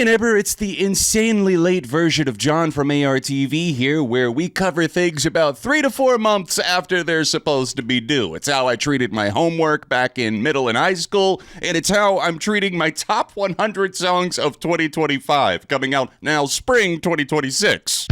Hey neighbor, it's the insanely late version of Jon from ARTV here, where we cover things about 3 to 4 months after they're supposed to be due. It's how I treated my homework back in middle and high school, and it's how I'm treating my top 100 songs of 2025, coming out now spring 2026.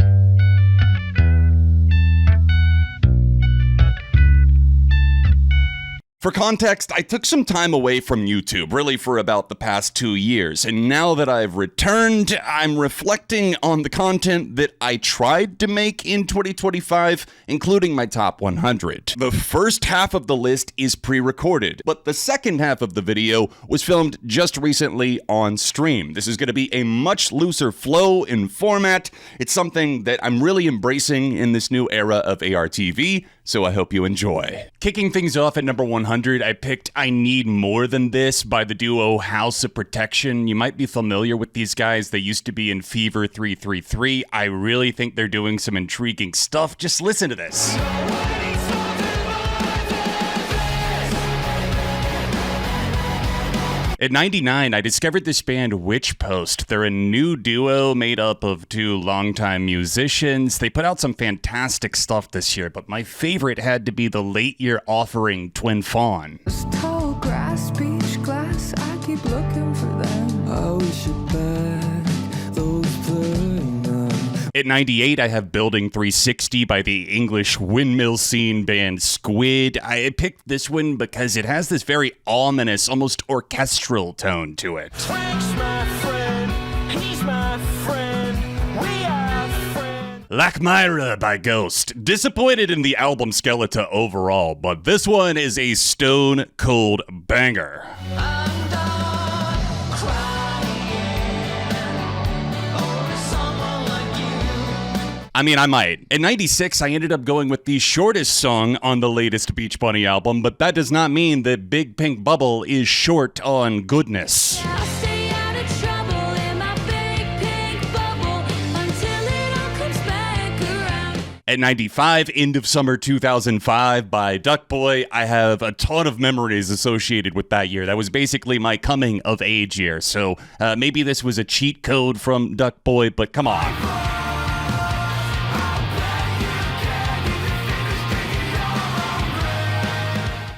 For context, I took some time away from YouTube, really for about the past 2 years, and now that I've returned, I'm reflecting on the content that I tried to make in 2025, including my top 100. The first half of the list is pre-recorded, but the second half of the video was filmed just recently on stream. This is going to be a much looser flow and format. It's something that I'm really embracing in this new era of ARTV, so I hope you enjoy. Kicking things off at number 100, I picked I Need More Than This by the duo House of Protection. You might be familiar with these guys. They used to be in Fever 333. I really think they're doing some intriguing stuff. Just listen to this. At 99, I discovered this band Witch Post. They're a new duo made up of 2 longtime musicians. They put out some fantastic stuff this year, but my favorite had to be the late year offering Twin Fawn. Tall grass, beach glass, I keep looking for them. I wish it back, those playing them. At 98, I have Building 360 by the English windmill scene band Squid. I picked this one because it has this very ominous, almost orchestral tone to it. Frank's my friend, he's my friend, we are friends. Lac Myra by Ghost. Disappointed in the album Skeleton overall, but this one is a stone cold banger. I'm done crying over someone like you. I mean, I might. At 96, I ended up going with the shortest song on the latest Beach Bunny album, but that does not mean that Big Pink Bubble is short on goodness. I'll stay out of trouble in my big pink bubble until it all comes back around. At 95, End of Summer 2005 by Duck Boy. I have a ton of memories associated with that year. That was basically my coming of age year, so maybe this was a cheat code from Duck Boy, but come on.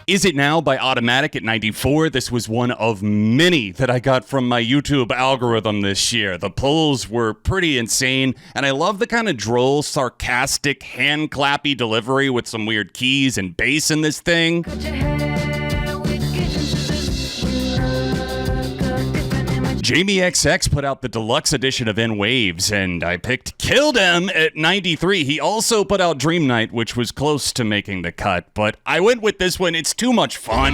Is It Now by Automatic at 94. This was one of many that I got from my YouTube algorithm this year. The polls were pretty insane, and I love the kind of droll, sarcastic, hand-clappy delivery with some weird keys and bass in this thing. Cut your hair, we get into this. We look a different image. Jamie XX put out the deluxe edition of In Waves, and I picked Kill Them at 93. He also put out Dream Night, which was close to making the cut, but I went with this one. It's too much fun.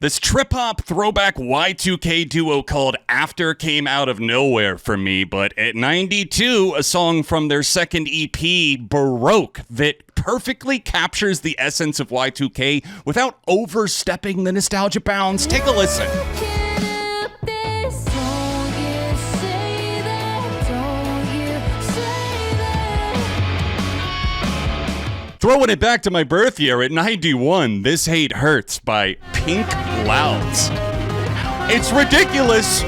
This trip-hop throwback Y2K duo called After came out of nowhere for me, but at 92, a song from their second EP, Baroque, that perfectly captures the essence of Y2K without overstepping the nostalgia bounds. Take a listen. Can't help this. Don't you say that. Don't you say that. Throwing it back to my birth year at 91, This Hate Hurts by Pink Louds. It's ridiculous,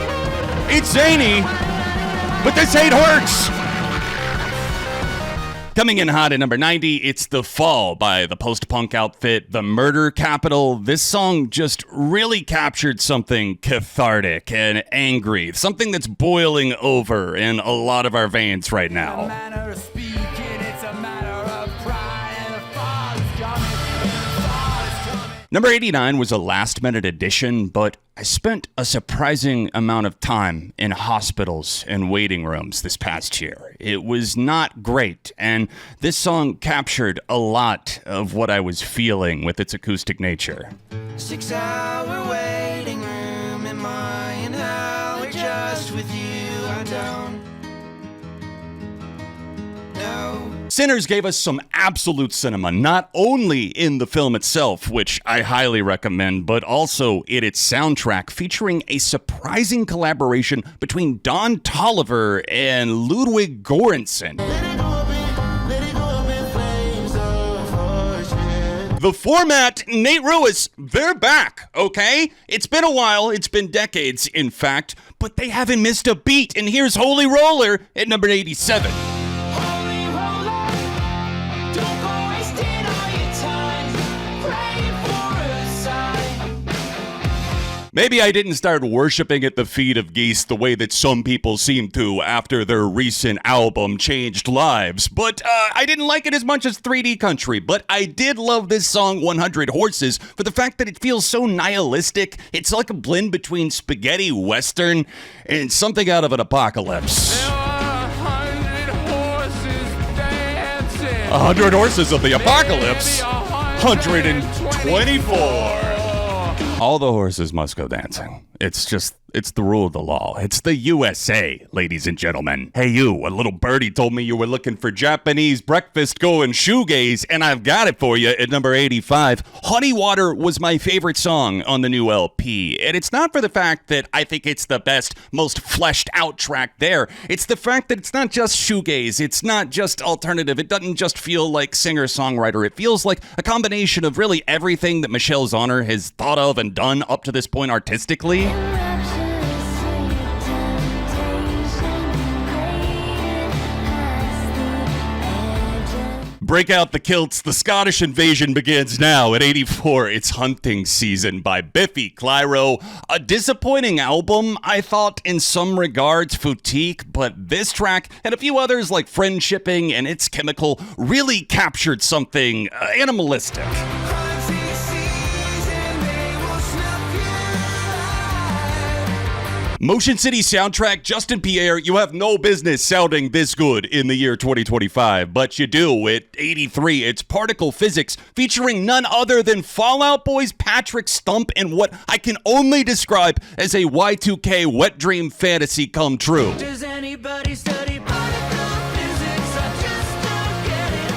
it's zany, but this hate hurts. Coming in hot at number 90, it's The Fall by the post-punk outfit The Murder Capital. This song just really captured something cathartic and angry, something that's boiling over in a lot of our veins right now. Manner of speaking, it's a matter of pride, and the fall is coming, and the fall is coming. Number 89 was a last-minute addition, but I spent a surprising amount of time in hospitals and waiting rooms this past year. It was not great, and this song captured a lot of what I was feeling with its acoustic nature. 6-hour waiting room, am I in hell or just with you? I don't know. Sinners gave us some absolute cinema, not only in the film itself, which I highly recommend, but also in its soundtrack, featuring a surprising collaboration between Don Toliver and Ludwig Göransson. The Format, Nate Ruiz, they're back, okay? It's been a while, it's been decades, in fact, but they haven't missed a beat, and here's Holy Roller at number 87. Holy roller, don't go wasting all your time praying for a sign. Maybe I didn't start worshiping at the feet of geese the way that some people seem to after their recent album changed lives, but I didn't like it as much as 3D Country, but I did love this song 100 Horses for the fact that it feels so nihilistic. It's like a blend between spaghetti western and something out of an apocalypse. There are 100 horses dancing. 100 Horses of the Apocalypse. 124. All the horses must go dancing. It's the rule of the law. It's the USA, ladies and gentlemen. Hey you, a little birdie told me you were looking for Japanese breakfast going shoegaze, and I've got it for you at number 85. Honey Water was my favorite song on the new LP, and it's not for the fact that I think it's the best, most fleshed out track there. It's the fact that it's not just shoegaze, it's not just alternative, it doesn't just feel like singer-songwriter, it feels like a combination of really everything that Michelle Zauner has thought of and done up to this point artistically. Break out the kilts, the Scottish invasion begins now. At 84, it's Hunting Season by Biffy Clyro. A disappointing album, I thought, in some regards, Foutique, but this track and a few others like Friendshipping and It's Chemical really captured something animalistic. Motion City soundtrack, Justin Pierre, you have no business sounding this good in the year 2025, but you do. At 83, it's Particle Physics, featuring none other than Fall Out Boy's Patrick Stump in what I can only describe as a Y2K wet dream fantasy come true. Does anybody study particle physics? I just don't get it.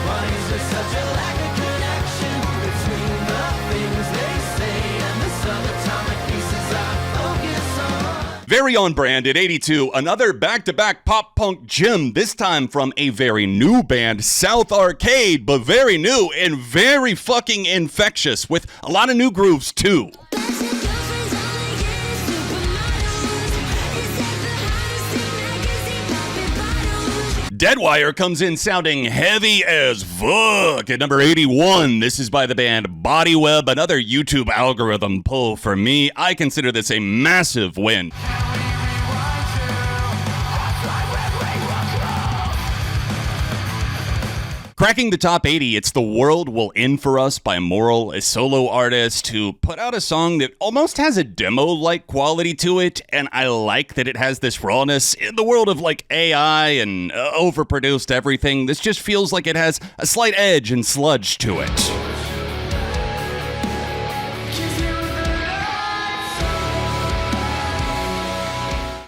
Why is there such a lack of connection between the things they say and the subatomic pieces I focus on? Very on brand at 82, another back-to-back pop-punk gem, this time from a very new band, South Arcade, but very new and very fucking infectious, with a lot of new grooves too. Deadwire comes in sounding heavy as fuck at number 81. This is by the band Bodyweb, another YouTube algorithm pull for me. I consider this a massive win. Cracking the top 80, it's The World Will End For Us by Moral, a solo artist who put out a song that almost has a demo-like quality to it, and I like that it has this rawness. In the world of like AI and overproduced everything, this just feels like it has a slight edge and sludge to it.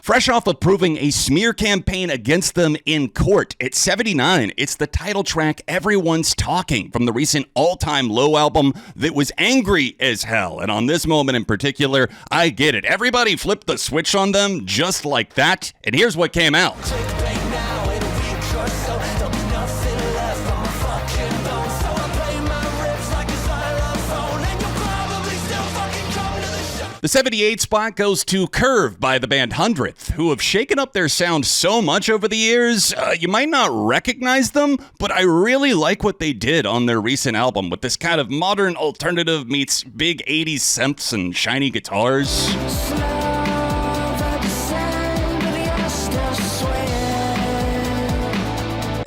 Fresh off of proving a smear campaign against them in court, at 79, it's the title track Everyone's Talking from the recent All-Time Low album that was angry as hell. And on this moment in particular, I get it. Everybody flipped the switch on them just like that. And here's what came out. The 78 spot goes to Curve by the band 100th, who have shaken up their sound so much over the years, you might not recognize them, but I really like what they did on their recent album with this kind of modern alternative meets big 80s synths and shiny guitars.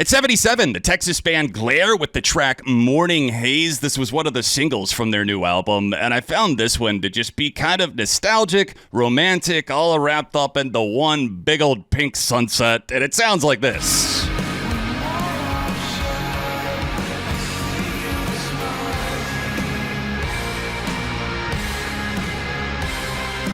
At 77, the Texas band Glare with the track Morning Haze. This was one of the singles from their new album, and I found this one to just be kind of nostalgic, romantic, all wrapped up in the one big old pink sunset, and it sounds like this.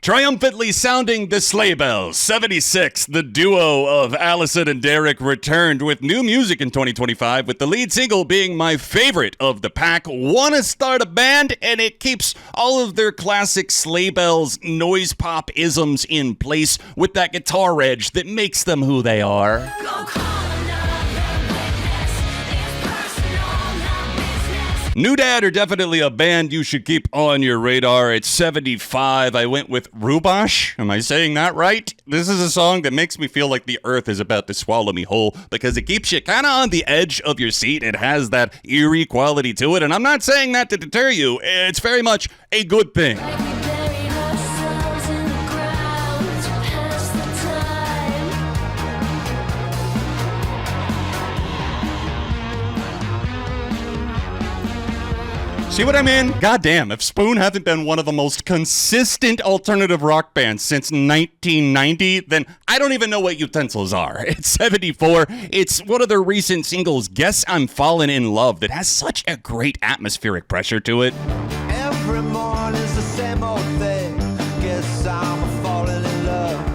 Triumphantly sounding the sleigh bells. 76, the duo of Allison and Derek returned with new music in 2025, with the lead single being my favorite of the pack. Wanna Start a Band, and it keeps all of their classic sleigh bells noise pop isms in place with that guitar edge that makes them who they are. Go call another witness. It's personal, not business. New Dad are definitely a band you should keep on your radar. At 75, I went with Rubash. Am I saying that right? This is a song that makes me feel like the earth is about to swallow me whole because it keeps you kind of on the edge of your seat. It has that eerie quality to it, and I'm not saying that to deter you. It's very much a good thing. See what I mean? Goddamn, if Spoon hasn't been one of the most consistent alternative rock bands since 1990, then I don't even know what utensils are. It's 74. It's one of their recent singles, Guess I'm Falling in Love, that has such a great atmospheric pressure to it. Every morning's the same old thing. Guess I'm falling in love.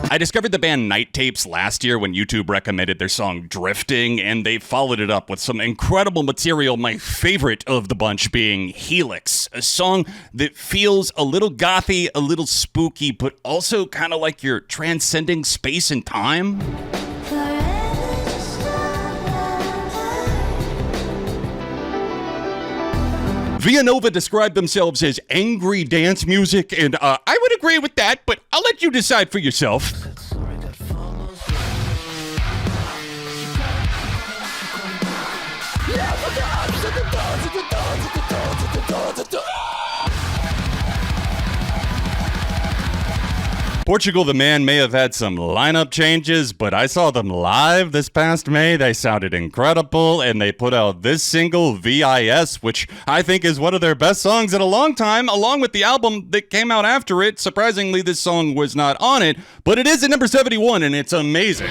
I discovered the band Night Tapes last year when YouTube recommended their song Drifting, and they followed it up with some incredible material, my favorite of the bunch being Helix, a song that feels a little gothy, a little spooky, but also kind of like you're transcending space and time. Villanova described themselves as angry dance music, and I would agree with that, but I'll let you decide for yourself. Portugal the Man may have had some lineup changes, but I saw them live this past May. They sounded incredible, and they put out this single, VIS, which I think is one of their best songs in a long time, along with the album that came out after it. Surprisingly, this song was not on it, but it is at number 71, and it's amazing.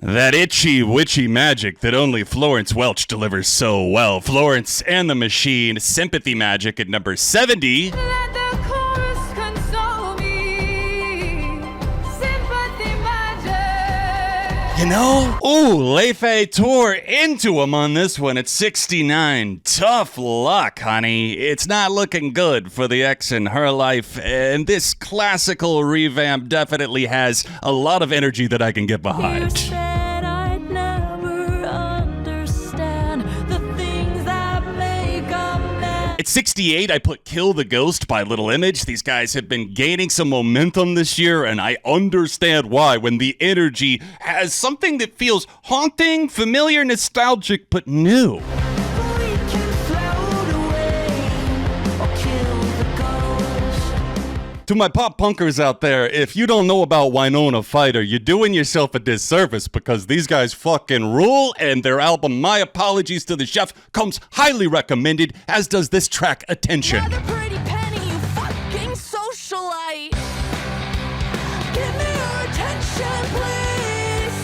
That itchy, witchy magic that only Florence Welch delivers so well. Florence and the Machine, Sympathy Magic at number 70. Let the chorus console me. Sympathy magic. You know? Ooh, Lefe tore into him on this one at 69. Tough luck, honey. It's not looking good for the ex in her life, and this classical revamp definitely has a lot of energy that I can get behind. At 68, I put Kill the Ghost by Little Image. These guys have been gaining some momentum this year, and I understand why when the energy has something that feels haunting, familiar, nostalgic, but new. To my pop punkers out there, if you don't know about Winona Fighter, you're doing yourself a disservice because these guys fucking rule, and their album My Apologies to the Chef comes highly recommended, as does this track, Attention. Another pretty penny, you fucking socialite. Give me your attention, please.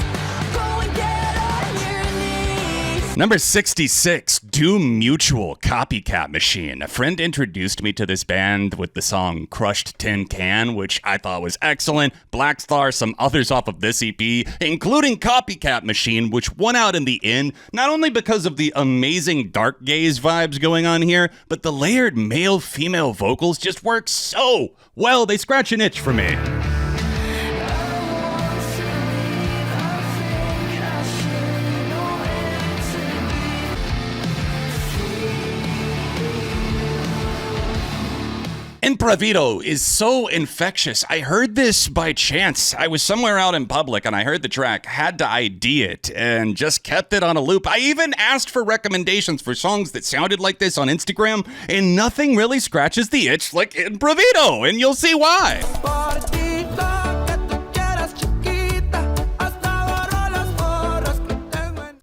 Go and get on your knees. Number 66, Doom Mutual, Copycat Machine. A friend introduced me to this band with the song Crushed Tin Can, which I thought was excellent. Black Star, some others off of this EP, including Copycat Machine, which won out in the end, not only because of the amazing dark gaze vibes going on here, but the layered male-female vocals just work so well. They scratch an itch for me. Improvido is so infectious. I heard this by chance. I was somewhere out in public and I heard the track, had to ID it, and just kept it on a loop. I even asked for recommendations for songs that sounded like this on Instagram, and nothing really scratches the itch like Improvido, and you'll see why.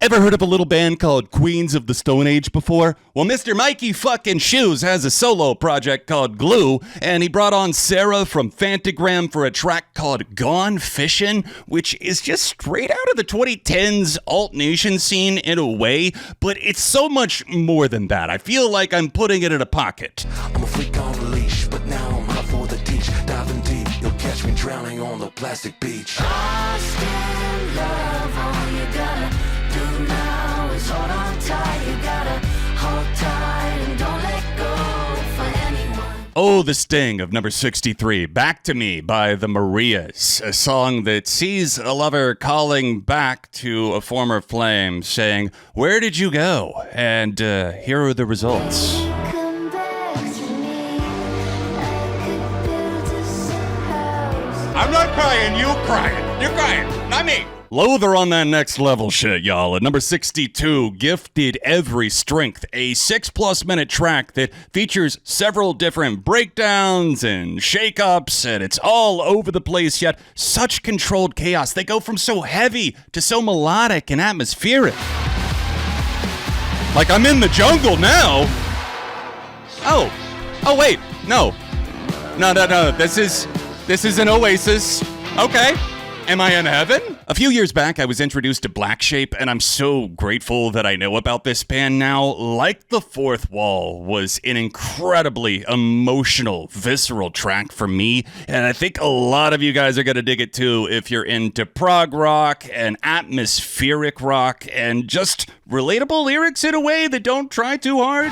Ever heard of a little band called Queens of the Stone Age before? Well, Mr. Mikey fucking Shoes has a solo project called Glue, and he brought on Sarah from Fantagram for a track called Gone Fishin', which is just straight out of the 2010s alt nation scene in a way, but it's so much more than that. I feel like I'm putting it in a pocket. I'm a freak on the leash, but now I'm hot for the teach. Diving deep, you'll catch me drowning on the plastic beach. Lost in love, all you gotta do now is hold on tight. You gotta hold tight and don't let go for anyone. Oh, the sting of number 63, Back to Me by the Marias, a song that sees a lover calling back to a former flame, saying, "Where did you go?" And here are the results. Come back to me. I could build us a house. I'm not crying, you crying. You're crying, not me. Loather on that next level shit, y'all. At number 62, Gifted Every Strength, a 6+ minute track that features several different breakdowns and shake-ups, and it's all over the place, yet such controlled chaos. They go from so heavy to so melodic and atmospheric. Like I'm in the jungle now. Oh, wait, no. This is an oasis. Okay. Am I in heaven? A few years back, I was introduced to Black Shape, and I'm so grateful that I know about this band now. Like the Fourth Wall was an incredibly emotional, visceral track for me, and I think a lot of you guys are gonna dig it too if you're into prog rock and atmospheric rock and just relatable lyrics in a way that don't try too hard.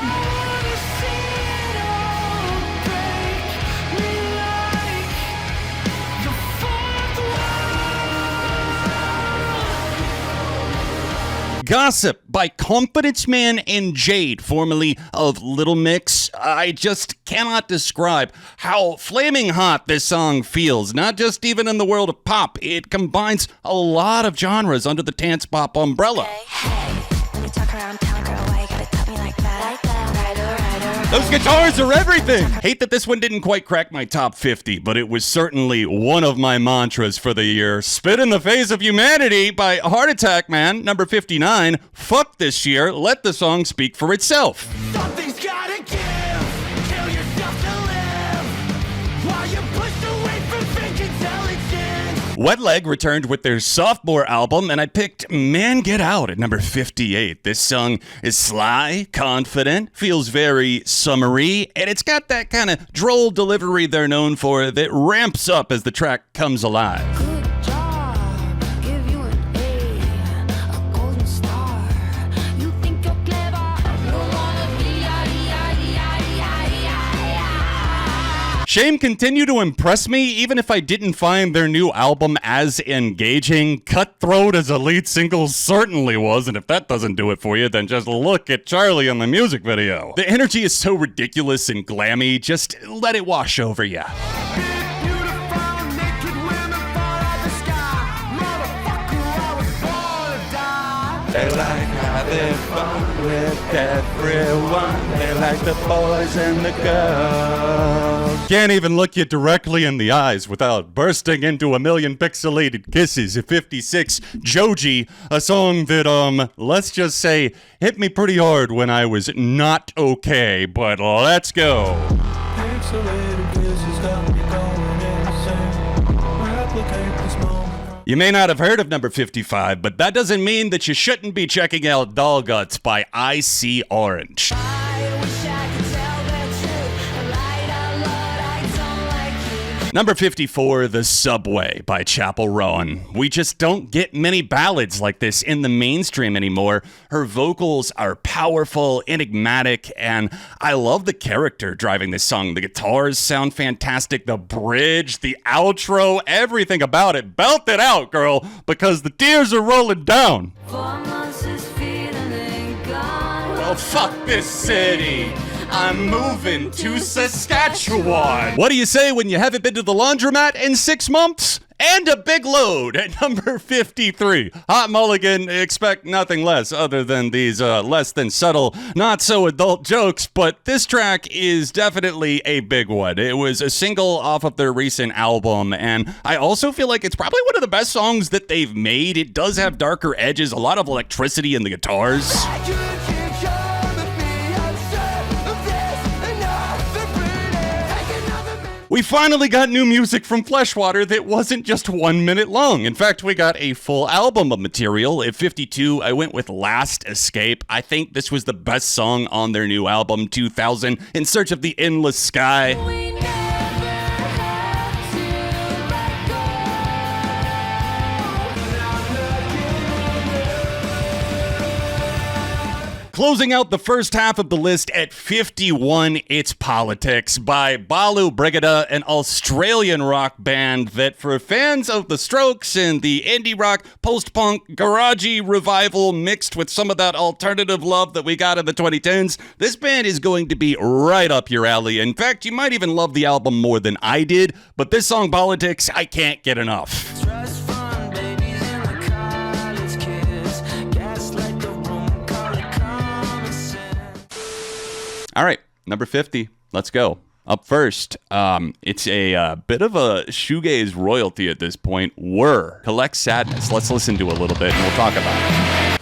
Gossip by Confidence Man and Jade, formerly of Little Mix. I just cannot describe how flaming hot this song feels, not just even in the world of pop. It combines a lot of genres under the dance pop umbrella. Hey, let me talk around town, girl. Why you gotta tell me like that? Rider. Those guitars are everything! Hate that this one didn't quite crack my top 50, but it was certainly one of my mantras for the year. Spit in the Face of Humanity by Heart Attack Man, number 59. Fuck this year, let the song speak for itself. Something's gotta give. Kill yourself to live. While you're pushed away from fake intelligence. Wet Leg returned with their sophomore album, and I picked Man Get Out at number 58. This song is sly, confident, feels very summery, and it's got that kind of droll delivery they're known for that ramps up as the track comes alive. Good job. Give you an A golden star. You think you're clever. You wanna be Shame continue to impress me, even if I didn't find their new album as engaging. Cutthroat as a lead single certainly was, and if that doesn't do it for you, then just look at Charlie in the music video. The energy is so ridiculous and glammy, just let it wash over you. Beautiful naked women fall out the sky. Motherfucker, I was born to die. They like having fun with everyone. They like the boys and the girls. Can't even look you directly in the eyes without bursting into a million pixelated kisses at 56, Joji, a song that, let's just say, hit me pretty hard when I was not okay, but let's go. Pixelated kisses got me going insane. Replicate this moment. You may not have heard of number 55, but that doesn't mean that you shouldn't be checking out Doll Guts by I See Orange. I wish I could tell the truth. I lied out loud. I don't like you. Number 54, The Subway by Chapel Roan. We just don't get many ballads like this in the mainstream anymore. Her vocals are powerful, enigmatic, and I love the character driving this song. The guitars sound fantastic, the bridge, the outro, everything about it. Belt it out, girl, because the tears are rolling down. 4 months is feeling ain't gone. Well, fuck this city. I'm moving to Saskatchewan. What do you say when you haven't been to the laundromat in 6 months? And a big load at number 53. Hot Mulligan, expect nothing less other than these less than subtle, not so adult jokes, but this track is definitely a big one. It was a single off of their recent album, and I also feel like it's probably one of the best songs that they've made. It does have darker edges, a lot of electricity in the guitars. I could keep trying to be upset of this and nothing pretty. Take another minute. We finally got new music from Fleshwater that wasn't just 1 minute long. In fact, we got a full album of material. At 52, I went with Last Escape. I think this was the best song on their new album, 2000, In Search of the Endless Sky. We never had to let go. Closing out the first half of the list at 51, it's Politics by Balu Brigada, an Australian rock band that for fans of the Strokes and the indie rock, post-punk, garagey revival mixed with some of that alternative love that we got in the 2010s, this band is going to be right up your alley. In fact, you might even love the album more than I did, but this song, Politics, I can't get enough. Trust fund babies in the college kids. Gaslight the room, call it common sense. All right, number 50. Let's go. Up first, it's a bit of a shoegaze royalty at this point. Were Collect Sadness. Let's listen to a little bit and we'll talk about it.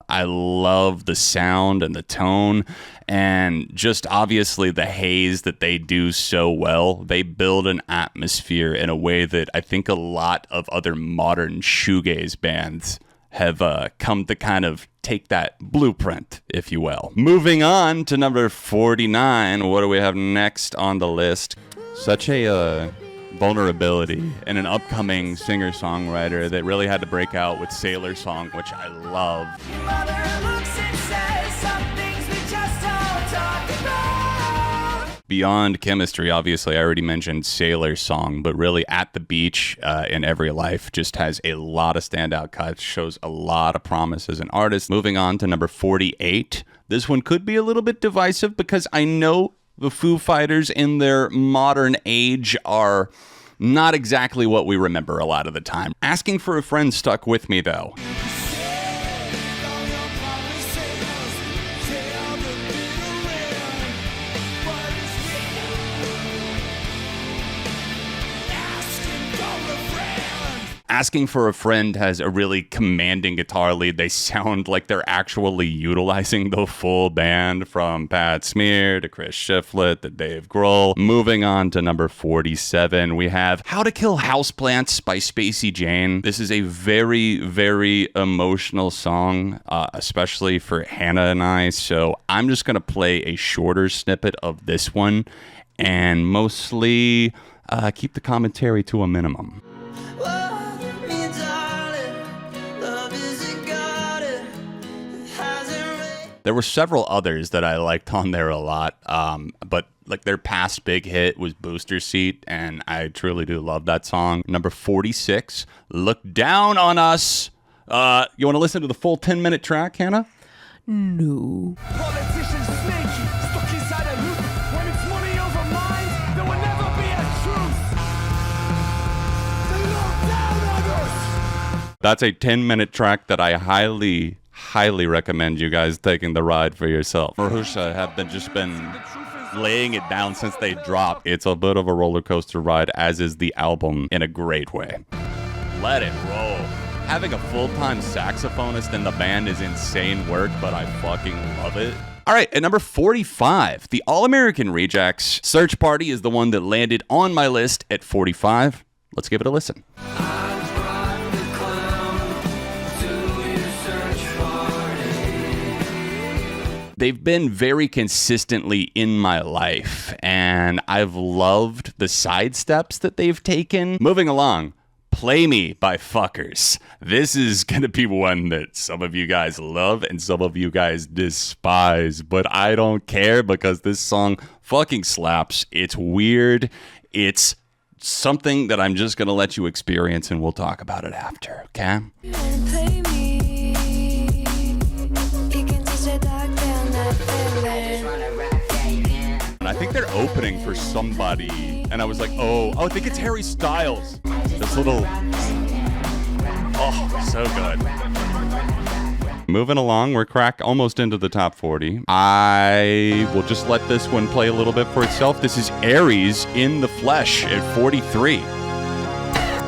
I love the sound and the tone and just obviously the haze that they do so well. They build an atmosphere in a way that I think a lot of other modern shoegaze bands have come to kind of take that blueprint, if you will. Moving on to number 49, what do we have next on the list? Such a vulnerability in an upcoming singer-songwriter that really had to break out with Sailor Song, which I love. Mother looks and says some things we just don't talk about. Beyond chemistry, obviously, I already mentioned Sailor Song, but really At the Beach in Every Life just has a lot of standout cuts, shows a lot of promise as an artist. Moving on to number 48. This one could be a little bit divisive because I know the Foo Fighters in their modern age are not exactly what we remember a lot of the time. Asking for a Friend stuck with me, though. Asking for a Friend has a really commanding guitar lead. They sound like they're actually utilizing the full band, from Pat Smear to Chris Shiflett to Dave Grohl. Moving on to number 47, we have How to Kill Houseplants by Spacey Jane. This is a very, very emotional song, especially for Hannah and I, so I'm just going to play a shorter snippet of this one and mostly keep the commentary to a minimum. There were several others that I liked on there a lot, but like their past big hit was Booster Seat, and I truly do love that song. Number 46, Look Down on Us. You want to listen to the full 10-minute track, Hannah? No. Politicians sneaky, stuck inside a loop. When it's money over mind, there will never be a truth. They look down on us. That's a 10-minute track that I highly recommend you guys taking the ride for yourself. Marusha have been laying it down since they dropped. It's a bit of a roller coaster ride, as is the album, in a great way. Let it roll. Having a full-time saxophonist in the band is insane work, but I fucking love it. All right, at number 45, the All-American Rejects. Search Party is the one that landed on my list at 45. Let's give it a listen. They've been very consistently in my life, and I've loved the side steps that they've taken. Moving along, Play Me by Fuckers. This is going to be one that some of you guys love and some of you guys despise, but I don't care because this song fucking slaps. It's weird. It's something that I'm just going to let you experience, and we'll talk about it after, okay? Play me. You can just talk down that feeling. And I think they're opening for somebody, and I was like, oh, I think it's Harry Styles. This little, oh, so good. Moving along, we're almost into the top 40. I will just let this one play a little bit for itself. This is Aries in the Flesh at 43.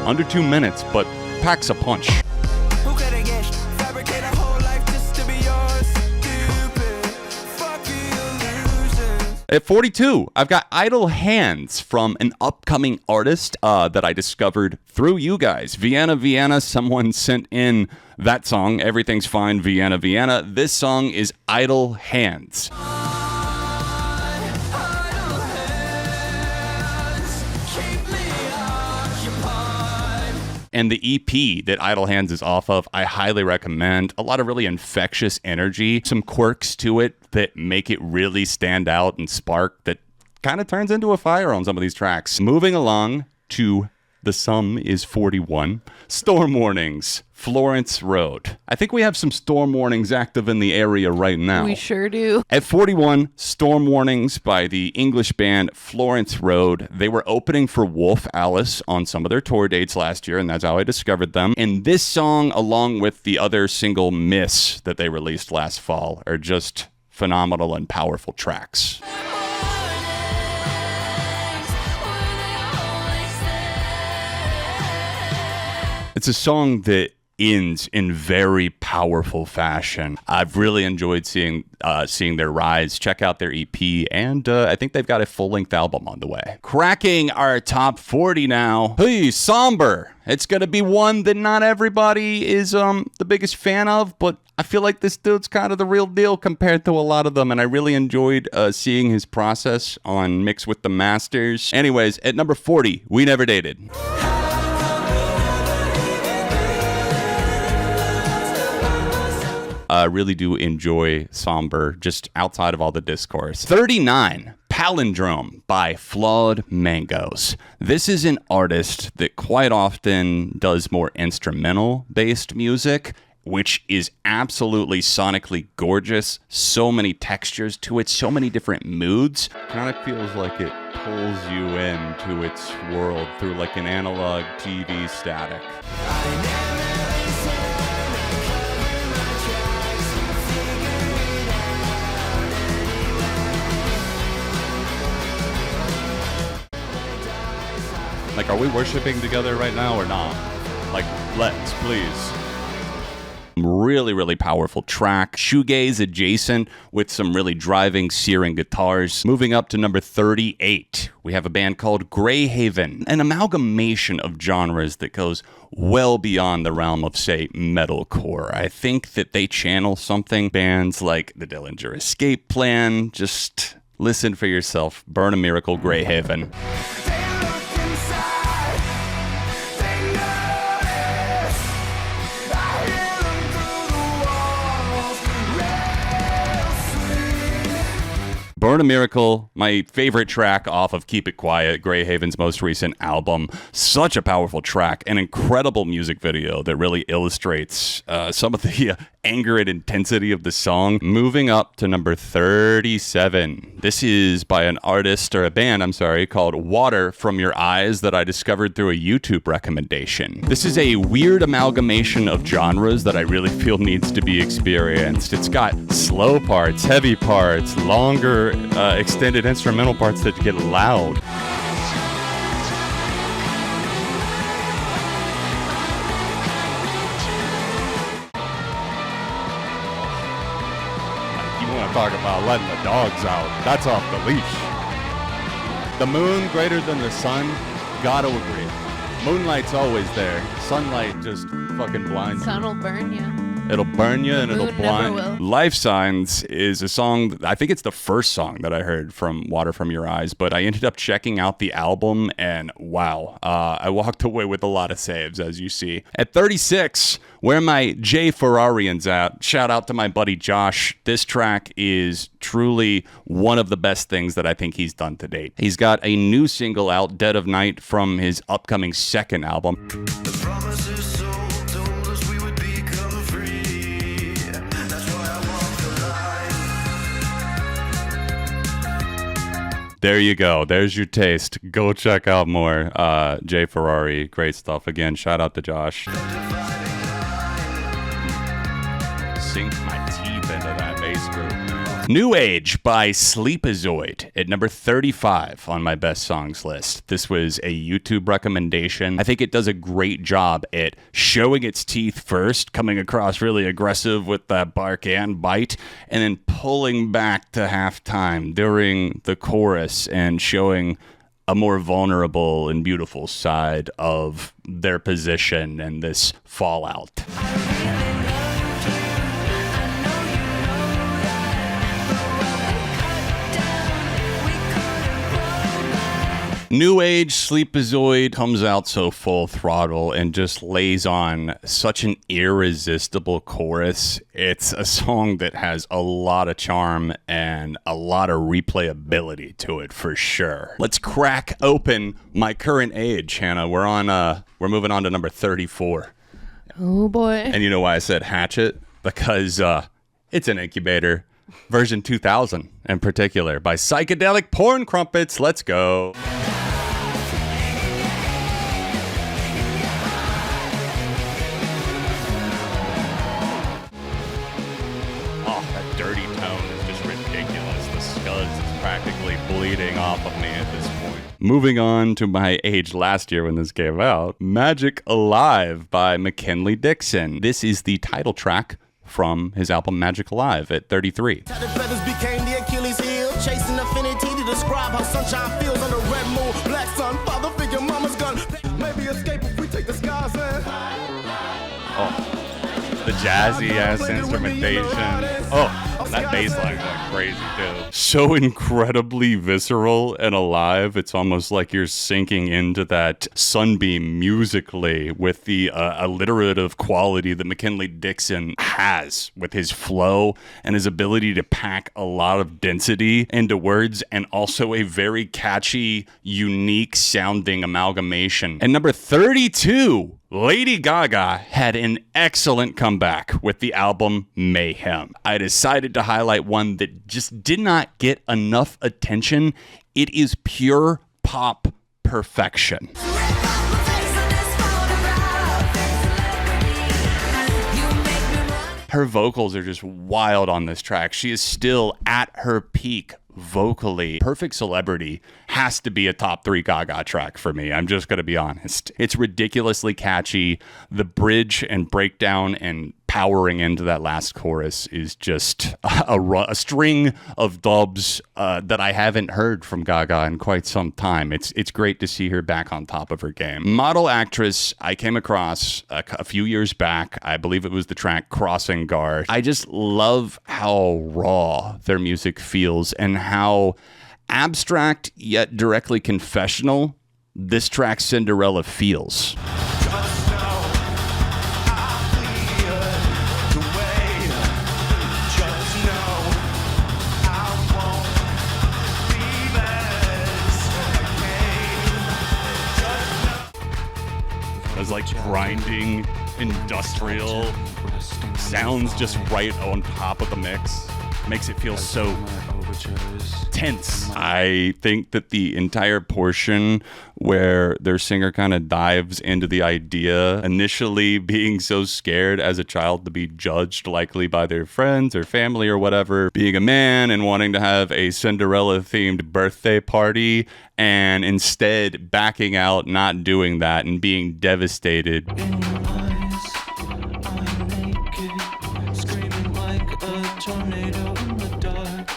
Under 2 minutes, but packs a punch. Who could have guessed? Fabricate a whole life just to be yours. Stupid, fuck illusions. At 42, I've got Idle Hands from an upcoming artist that I discovered through you guys. Vienna, Vienna, someone sent in that song, Everything's Fine, Vienna, Vienna. This song is Idle Hands. And the EP that Idle Hands is off of, I highly recommend. A lot of really infectious energy, some quirks to it that make it really stand out and spark that kind of turns into a fire on some of these tracks. Moving along to the sum is 41. Storm Warnings, Florence Road. I think we have some storm warnings active in the area right now. We sure do. At 41, Storm Warnings by the English band Florence Road. They were opening for Wolf Alice on some of their tour dates last year, and that's how I discovered them. And this song, along with the other single Miss that they released last fall, are just phenomenal and powerful tracks. It's a song that ends in very powerful fashion. I've really enjoyed seeing their rise. Check out their EP, and I think they've got a full-length album on the way. Cracking our top 40 now. Hey, Somber. It's going to be one that not everybody is the biggest fan of, but I feel like this dude's kind of the real deal compared to a lot of them, and I really enjoyed seeing his process on Mix with the Masters. Anyways, at number 40, We Never Dated. I really do enjoy Somber, just outside of all the discourse. 39, Palindrome by Flawed Mangoes. This is an artist that quite often does more instrumental-based music, which is absolutely sonically gorgeous. So many textures to it, so many different moods. Kind of feels like it pulls you into its world through like an analog TV static. Like, are we worshiping together right now or not? Like, let's, please. Really, really powerful track. Shoegaze adjacent with some really driving, searing guitars. Moving up to number 38, we have a band called Greyhaven, an amalgamation of genres that goes well beyond the realm of, say, metalcore. I think that they channel something. Bands like the Dillinger Escape Plan, just listen for yourself. Burn a Miracle, Greyhaven. Burn a Miracle, my favorite track off of Keep It Quiet, Greyhaven's most recent album. Such a powerful track, an incredible music video that really illustrates some of the anger and intensity of the song. Moving up to number 37. This is by an artist, or a band, I'm sorry, called Water From Your Eyes that I discovered through a YouTube recommendation. This is a weird amalgamation of genres that I really feel needs to be experienced. It's got slow parts, heavy parts, longer extended instrumental parts that get loud. You want to talk about letting the dogs out? That's off the leash. The moon greater than the sun? Gotta agree. Moonlight's always there. Sunlight just fucking blinds you. Sun will burn you. It'll burn you and it'll Moon blind. never will. Life Signs is a song, I think it's the first song that I heard from Water From Your Eyes, but I ended up checking out the album and wow, I walked away with a lot of saves, as you see. At 36, where my J Ferrarians at, shout out to my buddy Josh. This track is truly one of the best things that I think he's done to date. He's got a new single out, Dead of Night, from his upcoming second album. The promises so told us we would become free. That's why I walk the line. There you go. There's your taste. Go check out more. Jay Ferrari. Great stuff. Again, shout out to Josh. Sink my teeth into that bass group. New Age by Sleepazoid at number 35 on my best songs list. This was a YouTube recommendation. I think it does a great job at showing its teeth first, coming across really aggressive with that bark and bite, and then pulling back to halftime during the chorus and showing a more vulnerable and beautiful side of their position and this fallout. New Age Sleepazoid comes out so full throttle and just lays on such an irresistible chorus. It's a song that has a lot of charm and a lot of replayability to it for sure. Let's crack open my current age, Hannah. We're moving on to number 34. Oh boy. And you know why I said Hatchet? Because it's an Incubator. Version 2000 in particular by Psychedelic Porn Crumpets. Let's go. Oh, that dirty tone is just ridiculous. The scuds is practically bleeding off of me at this point. Moving on to my age last year when this came out, Magic Alive by McKinley Dixon. This is the title track from his album Magic Alive at 33. Tattered feathers became the Achilles heel, chasing affinity to describe how sunshine feels under red moon, black sun, father figure, mama's gun. Maybe escape if we take the skies in. Oh, the jazzy ass instrumentation. Oh, that bass line going crazy too. So incredibly visceral and alive. It's almost like you're sinking into that Sunbeam musically with the alliterative quality that McKinley Dixon has with his flow and his ability to pack a lot of density into words and also a very catchy, unique sounding amalgamation. And number 32, Lady Gaga had an excellent comeback with the album Mayhem. I decided to highlight one that just did not get enough attention. It is pure pop perfection. Her vocals are just wild on this track. She is still at her peak vocally. Perfect Celebrity has to be a top 3 Gaga track for me. I'm just going to be honest. It's ridiculously catchy. The bridge and breakdown and powering into that last chorus is just a string of dubs that I haven't heard from Gaga in quite some time. It's great to see her back on top of her game. Model actress I came across a few years back. I believe it was the track Crossing Guard. I just love how raw their music feels and how abstract yet directly confessional this track Cinderella feels. It's like grinding, industrial, sounds just right on top of the mix. Makes it feel so tense. I think that the entire portion where their singer kind of dives into the idea, initially being so scared as a child to be judged likely by their friends or family or whatever, being a man and wanting to have a Cinderella-themed birthday party, and instead backing out, not doing that, and being devastated.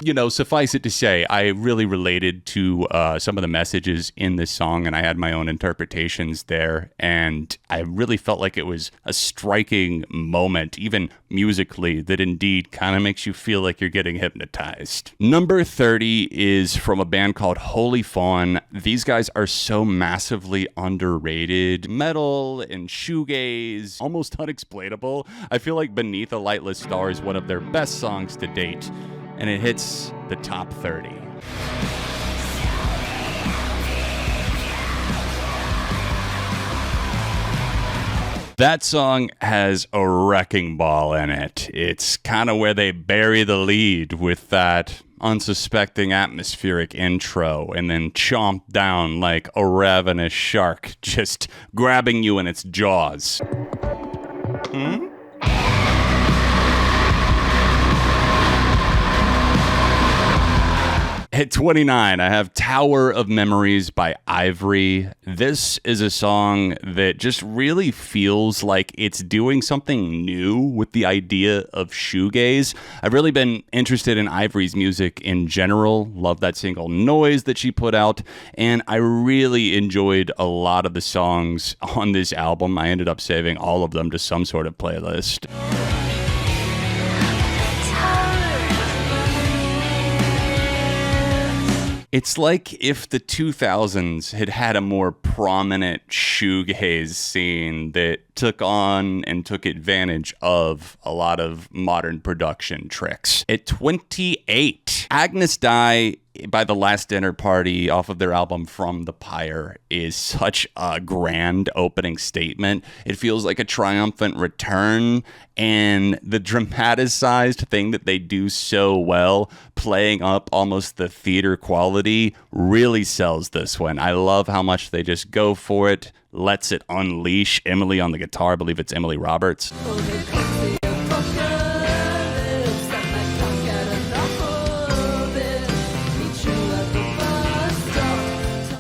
You know, suffice it to say, I really related to some of the messages in this song, and I had my own interpretations there, and I really felt like it was a striking moment, even musically, that indeed kind of makes you feel like you're getting hypnotized. Number 30 is from a band called Holy Fawn. These guys are so massively underrated. Metal and shoegaze, almost unexplainable. I feel like Beneath a Lightless Star is one of their best songs to date, and it hits the top 30. That song has a wrecking ball in it. It's kind of where they bury the lead with that unsuspecting atmospheric intro and then chomp down like a ravenous shark, just grabbing you in its jaws. At 29, I have Tower of Memories by Ivory. This is a song that just really feels like it's doing something new with the idea of shoegaze. I've really been interested in Ivory's music in general. Love that single Noise that she put out, and I really enjoyed a lot of the songs on this album. I ended up saving all of them to some sort of playlist. It's like if the 2000s had had a more prominent shoegaze scene that took on and took advantage of a lot of modern production tricks. At 28, Agnes Die by The Last Dinner Party off of their album From the Pyre is such a grand opening statement. It feels like a triumphant return, and the dramatized thing that they do so well, playing up almost the theater quality, really sells this one. I love how much they just go for it, lets it unleash. Emily on the guitar, I believe it's Emily Roberts.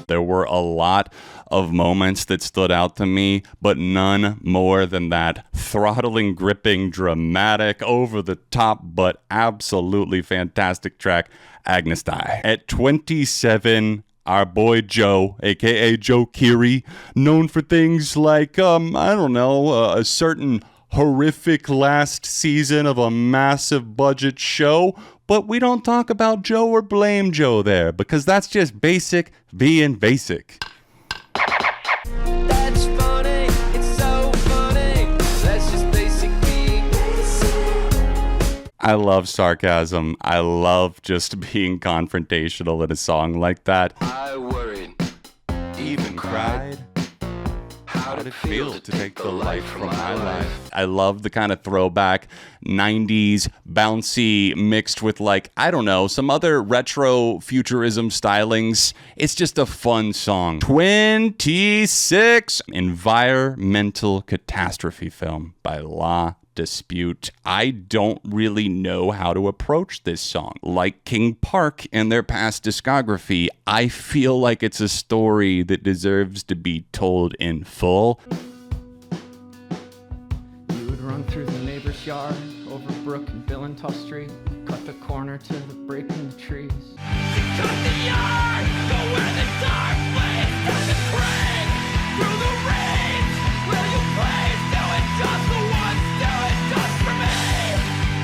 There were a lot of moments that stood out to me, but none more than that throttling, gripping, dramatic, over-the-top, but absolutely fantastic track, Agnes Die. At 27, our boy Joe, a.k.a. Joe Keery, known for things like, a certain horrific last season of a massive budget show. But we don't talk about Joe or blame Joe there, because that's just basic being basic. That's funny, it's so funny. That's just basic being basic. I love sarcasm. I love just being confrontational in a song like that. I worried, Even cried. How did it feel to take the life from my life? I love the kind of throwback 90s bouncy mixed with some other retro futurism stylings. It's just a fun song. 26, Environmental Catastrophe Film by La Dispute. I don't really know how to approach this song. Like King Park and their past discography, I feel like it's a story that deserves to be told in full. You would run through the neighbor's yard, over Brook and Billentoff Street, cut the corner to the break in the trees. Cut the yard, go where the dark place doesn't break. Through the rains, will you please do it just for once? Do it just for me.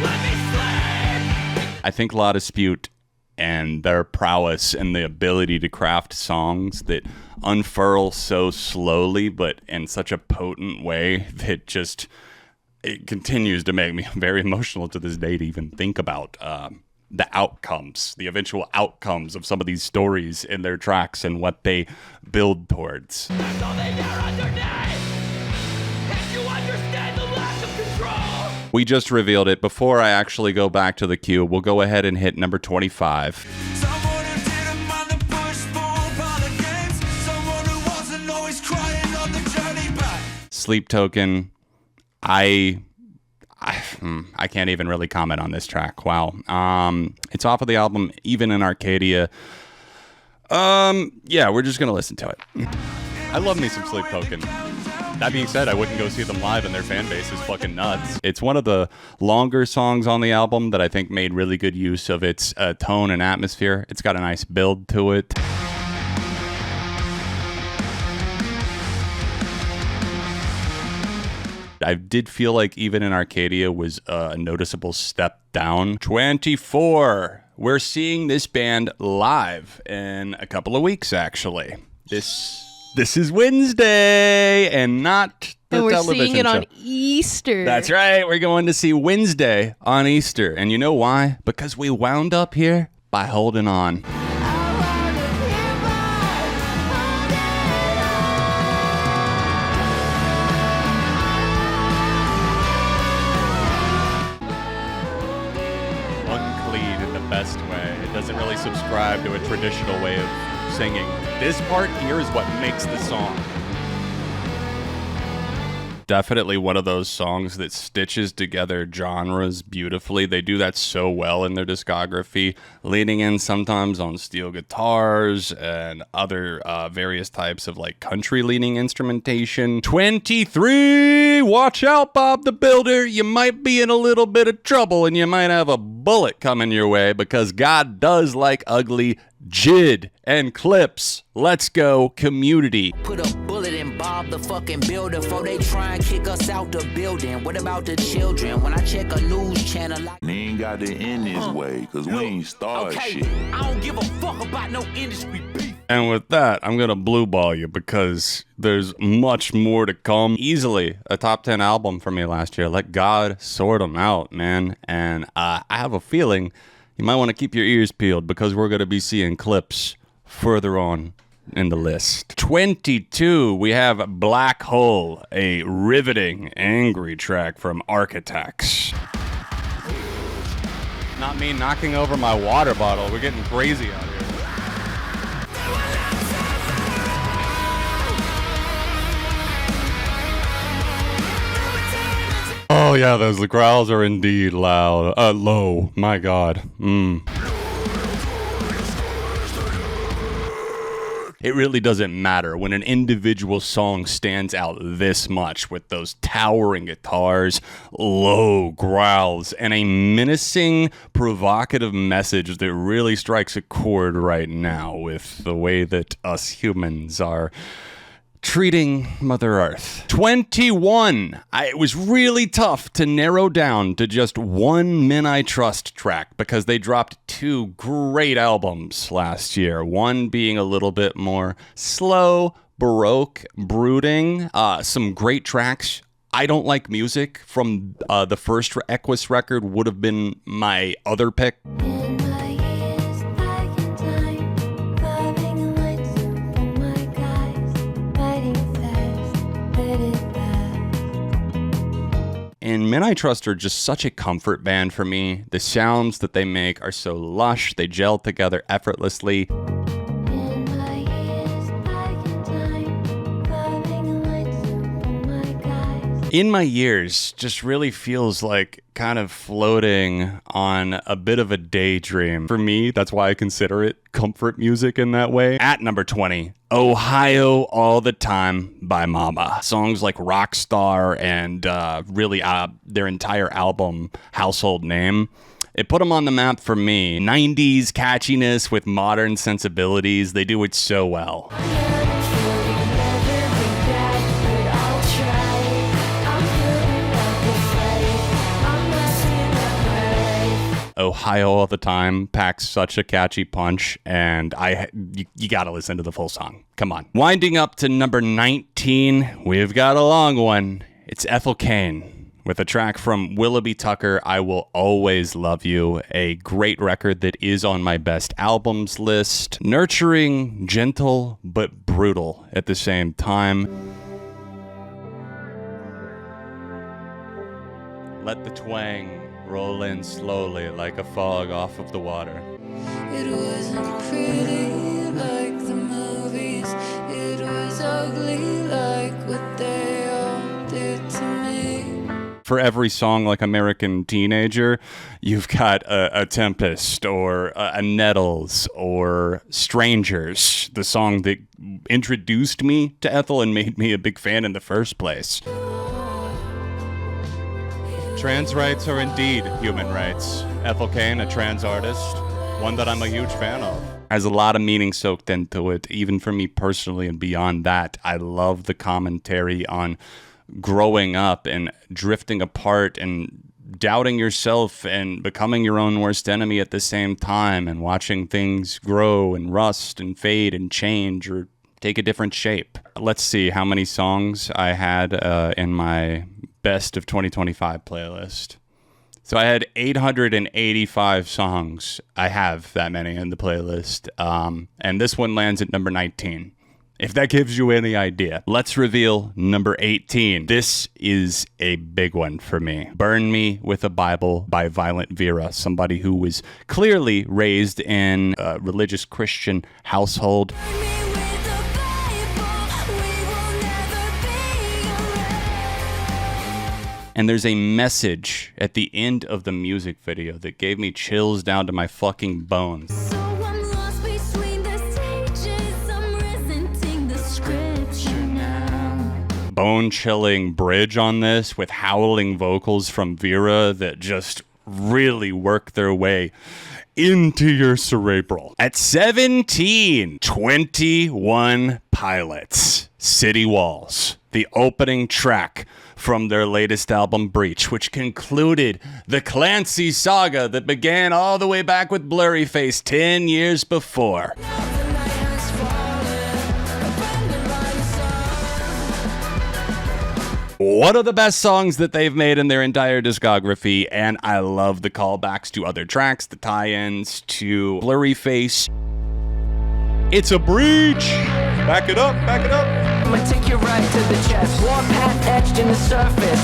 Let me slave. I think La Dispute and their prowess and the ability to craft songs that unfurl so slowly but in such a potent way that just it continues to make me very emotional to this day to even think about the outcomes, the eventual outcomes of some of these stories in their tracks and what they build towards. That's all they dare underneath. If you understand the lack of control. We just revealed it. Before I actually go back to the queue, we'll go ahead and hit number 25. Someone who didn't mind the push for all the games. Someone who wasn't always crying on the journey back. Sleep Token. I can't even really comment on this track. Wow. It's off of the album Even in Arcadia. Yeah, we're just gonna listen to it. I love me some Sleep Token. That being said, I wouldn't go see them live, and their fan base is fucking nuts. It's one of the longer songs on the album that I think made really good use of its tone and atmosphere. It's got a nice build to it. I did feel like Even in Arcadia was a noticeable step down. 24. We're seeing this band live in a couple of weeks, actually. This is Wednesday and not the and we're television seeing it show. on Easter. That's right. We're going to see Wednesday on Easter. And you know why? Because we wound up here by holding on. Unclean in the best way. It doesn't really subscribe to a traditional way of singing. This part here is what makes the song. Definitely one of those songs that stitches together genres beautifully. They do that so well in their discography, leaning in sometimes on steel guitars and other various types of country leaning instrumentation. 23, watch out, Bob the Builder. You might be in a little bit of trouble and you might have a bullet coming your way because God does like ugly jid and clips. Let's go, Community. Put a bullet in Bob the fucking builder before they try and kick us out the building. What about the children? When I check a news channel, like, They ain't got to end this way, cause we ain't start shit. I don't give a fuck about no industry beef. And with that, I'm going to blue ball you because there's much more to come. Easily a top 10 album for me last year. Let God sort them out, man. And I have a feeling you might want to keep your ears peeled because we're going to be seeing clips further on in the list. 22, we have Black Hole, a riveting, angry track from Architects. Not me knocking over my water bottle. We're getting crazy out here. Oh yeah, the growls are indeed loud. Low. My God. It really doesn't matter when an individual song stands out this much with those towering guitars, low growls, and a menacing, provocative message that really strikes a chord right now with the way that us humans are treating Mother Earth. 21. It was really tough to narrow down to just one Men I Trust track because they dropped two great albums last year. One being a little bit more slow, baroque, brooding. Some great tracks. I Don't Like Music from the first Equus record would have been my other pick. And Men I Trust are just such a comfort band for me. The sounds that they make are so lush, they gel together effortlessly. In My Years just really feels like kind of floating on a bit of a daydream. For me, that's why I consider it comfort music in that way. At number 20, Ohio All the Time by Mama. Songs like Rockstar and really their entire album, Household Name. It put them on the map for me. 90s catchiness with modern sensibilities. They do it so well. Ohio All the Time packs such a catchy punch, and you gotta listen to the full song. Come on. Winding up to number 19, we've got a long one. It's Ethel Cain with a track from Willoughby Tucker, I Will Always Love You, a great record that is on my best albums list. Nurturing, gentle, but brutal at the same time. Let the twang roll in slowly like a fog off of the water. It wasn't pretty like the movies. It was ugly like what they all did to me. For every song like American Teenager, you've got a Tempest or a Nettles or Strangers, the song that introduced me to Ethel and made me a big fan in the first place. Trans rights are indeed human rights. Ethel Cain, a trans artist, one that I'm a huge fan of. Has a lot of meaning soaked into it, even for me personally, and beyond that, I love the commentary on growing up and drifting apart and doubting yourself and becoming your own worst enemy at the same time and watching things grow and rust and fade and change or take a different shape. Let's see how many songs I had in my best of 2025 playlist. So I had 885 songs. I have that many in the playlist. And this one lands at number 19. If that gives you any idea. Let's reveal number 18. This is a big one for me. Burn Me with a Bible by Violent Vera, somebody who was clearly raised in a religious Christian household. And there's a message at the end of the music video that gave me chills down to my fucking bones. So I'm lost between the stages. I'm resenting the scripture now. Bone-chilling bridge on this with howling vocals from Vera that just really work their way into your cerebral. At 17, 21 Pilots. City Walls, the opening track from their latest album, Breach, which concluded the Clancy saga that began all the way back with Blurryface 10 years before. One of the best songs that they've made in their entire discography, and I love the callbacks to other tracks, the tie-ins to Blurryface. It's a breach! Back it up, back it up! I'ma take you right to the chest. Warpath etched in the surface.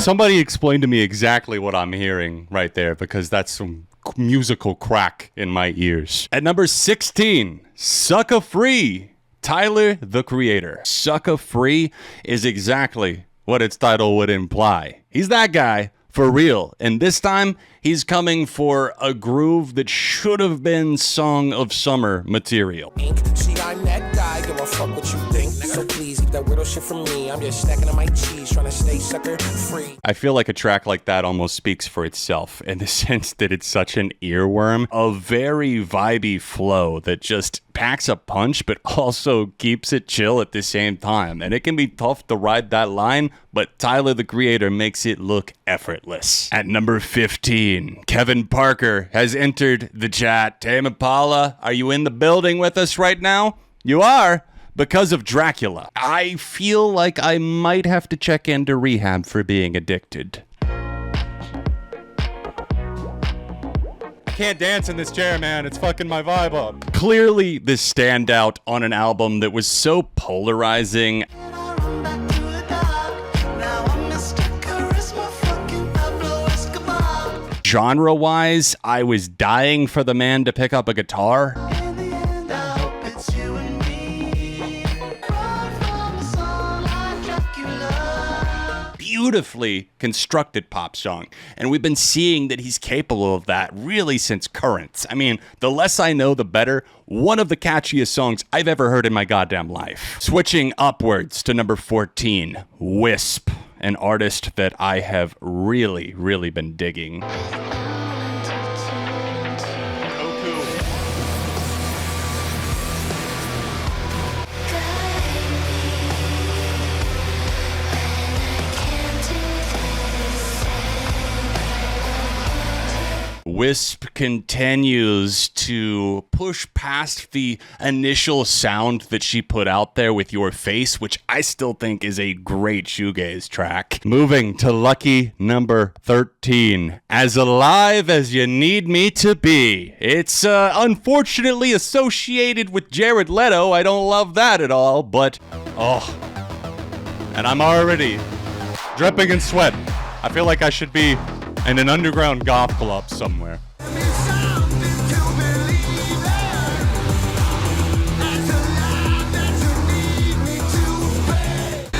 Somebody explain to me exactly what I'm hearing right there, because that's some musical crack in my ears. At number 16, Sucka Free, Tyler, the Creator. Sucka Free is exactly what its title would imply. He's that guy, for real. And this time, he's coming for a groove that should have been Song of Summer material. See, I'm that guy, give a fuck what you think. So please keep that weirdo shit from me. I'm just stacking on my cheese, trying to stay sucker free. I feel like a track like that almost speaks for itself in the sense that it's such an earworm. A very vibey flow that just packs a punch, but also keeps it chill at the same time. And it can be tough to ride that line, but Tyler, the Creator, makes it look effortless. At number 15, Kevin Parker has entered the chat. Tame Impala, are you in the building with us right now? You are, because of Dracula. I feel like I might have to check into rehab for being addicted. I can't dance in this chair, man. It's fucking my vibe up. Clearly the standout on an album that was so polarizing. Genre-wise, I was dying for the man to pick up a guitar. Beautifully constructed pop song, and we've been seeing that he's capable of that really since Currents. I mean, The Less I Know, The Better, one of the catchiest songs I've ever heard in my goddamn life. Switching upwards to number 14, Wisp, an artist that I have really been digging. Wisp continues to push past the initial sound that she put out there with Your Face, which I still think is a great shoegaze track. Moving to lucky number 13, As Alive as You Need Me to Be. It's unfortunately associated with Jared Leto. I don't love that at all, but and I'm already dripping in sweat. I feel like I should be in an underground goth club somewhere.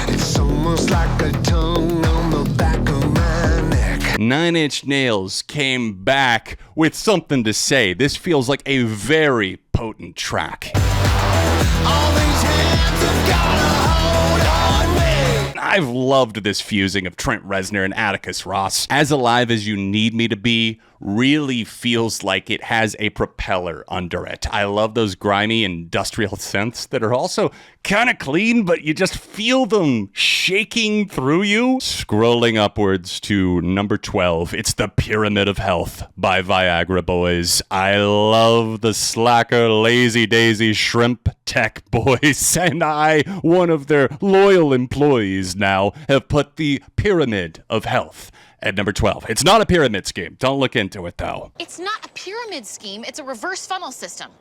It's almost like a tongue on the back of my neck. Nine Inch Nails came back with something to say. This feels like a very potent track. All these hands have got a hold on me. I've loved this fusing of Trent Reznor and Atticus Ross. As Alive as You Need Me to Be really feels like it has a propeller under it. I love those grimy industrial synths that are also kind of clean, but you just feel them shaking through you. Scrolling upwards to number 12, it's The Pyramid of Health by Viagra Boys. I love the slacker, lazy daisy shrimp tech boys, and I, one of their loyal employees now, have put The Pyramid of Health at number 12. It's not a pyramid scheme. Don't look into it, though. It's not a pyramid scheme, it's a reverse funnel system.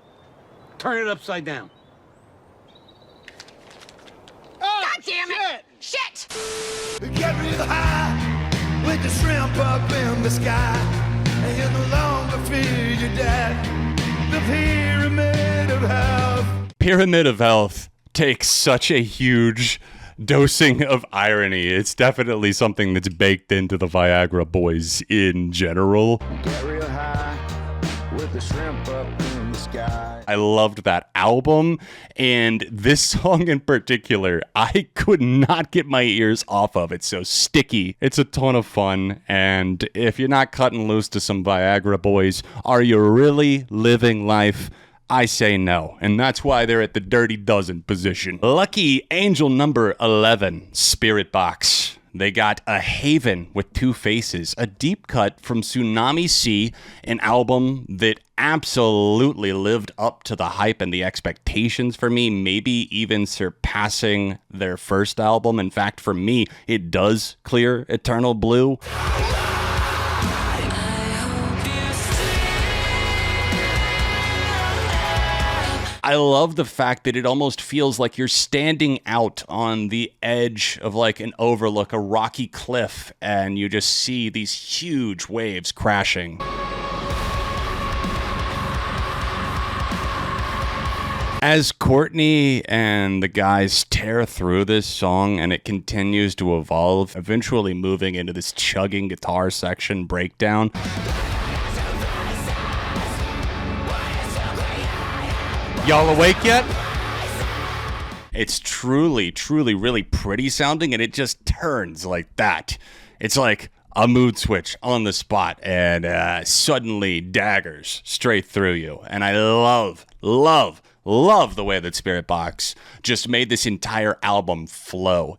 Turn it upside down. God damn it! Shit! Get real high with the shrimp up in the sky, and you no longer fear your death. The Pyramid of Health. Pyramid of Health takes such a huge dosing of irony. It's definitely something that's baked into the Viagra Boys in general. Get real high with the shrimp up in the sky. I loved that album, and this song in particular, I could not get my ears off of. It's so sticky. It's a ton of fun, and if you're not cutting loose to some Viagra Boys, are you really living life? I say no, and that's why they're at the Dirty Dozen position. Lucky angel number 11, Spirit Box. They got A Haven with Two Faces, a deep cut from Tsunami Sea, an album that absolutely lived up to the hype and the expectations for me, maybe even surpassing their first album. In fact, for me, it does clear Eternal Blue. I love the fact that it almost feels like you're standing out on the edge of like an overlook, a rocky cliff, and you just see these huge waves crashing. As Courtney and the guys tear through this song and it continues to evolve, eventually moving into this chugging guitar section breakdown, y'all awake yet? It's truly, truly, really pretty sounding, and it just turns like that. It's like a mood switch on the spot, and suddenly daggers straight through you. And I love the way that Spirit Box just made this entire album flow.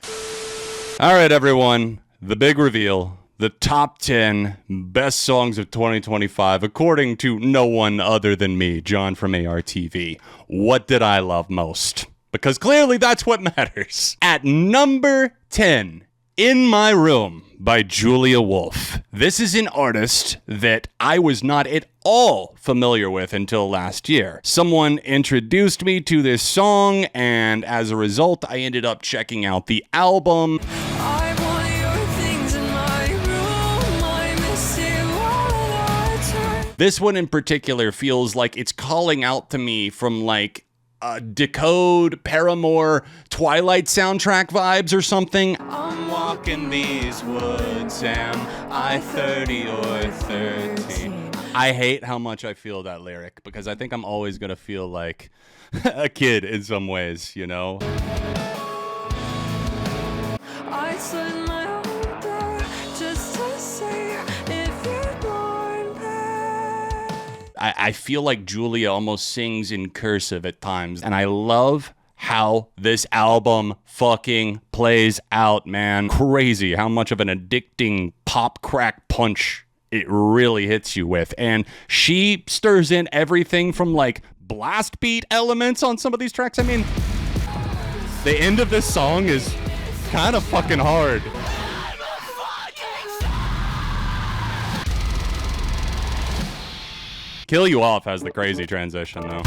All right, everyone, the big reveal. The top 10 best songs of 2025, according to no one other than me, Jon from ARTV. What did I love most? Because clearly that's what matters. At number 10, In My Room by Julia Wolf. This is an artist that I was not at all familiar with until last year. Someone introduced me to this song, and as a result, I ended up checking out the album. This one in particular feels like it's calling out to me from like Decode, Paramore, Twilight soundtrack vibes or something. I'm walking these woods, am I 30 or 13? I hate how much I feel that lyric because I think I'm always going to feel like a kid in some ways, you know? I slit my own throat just to see if you're born back. I feel like Julia almost sings in cursive at times, and I love how this album fucking plays out, man. Crazy how much of an addicting pop crack punch it really hits you with. And she stirs in everything from like blast beat elements on some of these tracks. I mean, the end of this song is kind of fucking hard. Kill You Off has the crazy transition though.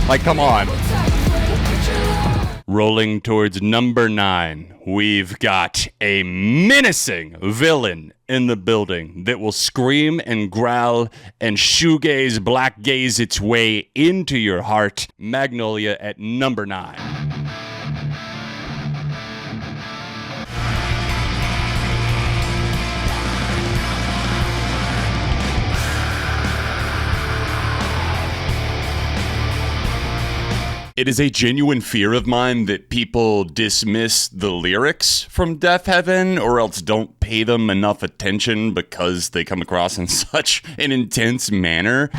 Like, come on. Rolling towards number 9, we've got a menacing villain in the building that will scream and growl and shoegaze, black gaze its way into your heart. Magnolia at number 9. It is a genuine fear of mine that people dismiss the lyrics from Death Heaven or else don't pay them enough attention because they come across in such an intense manner.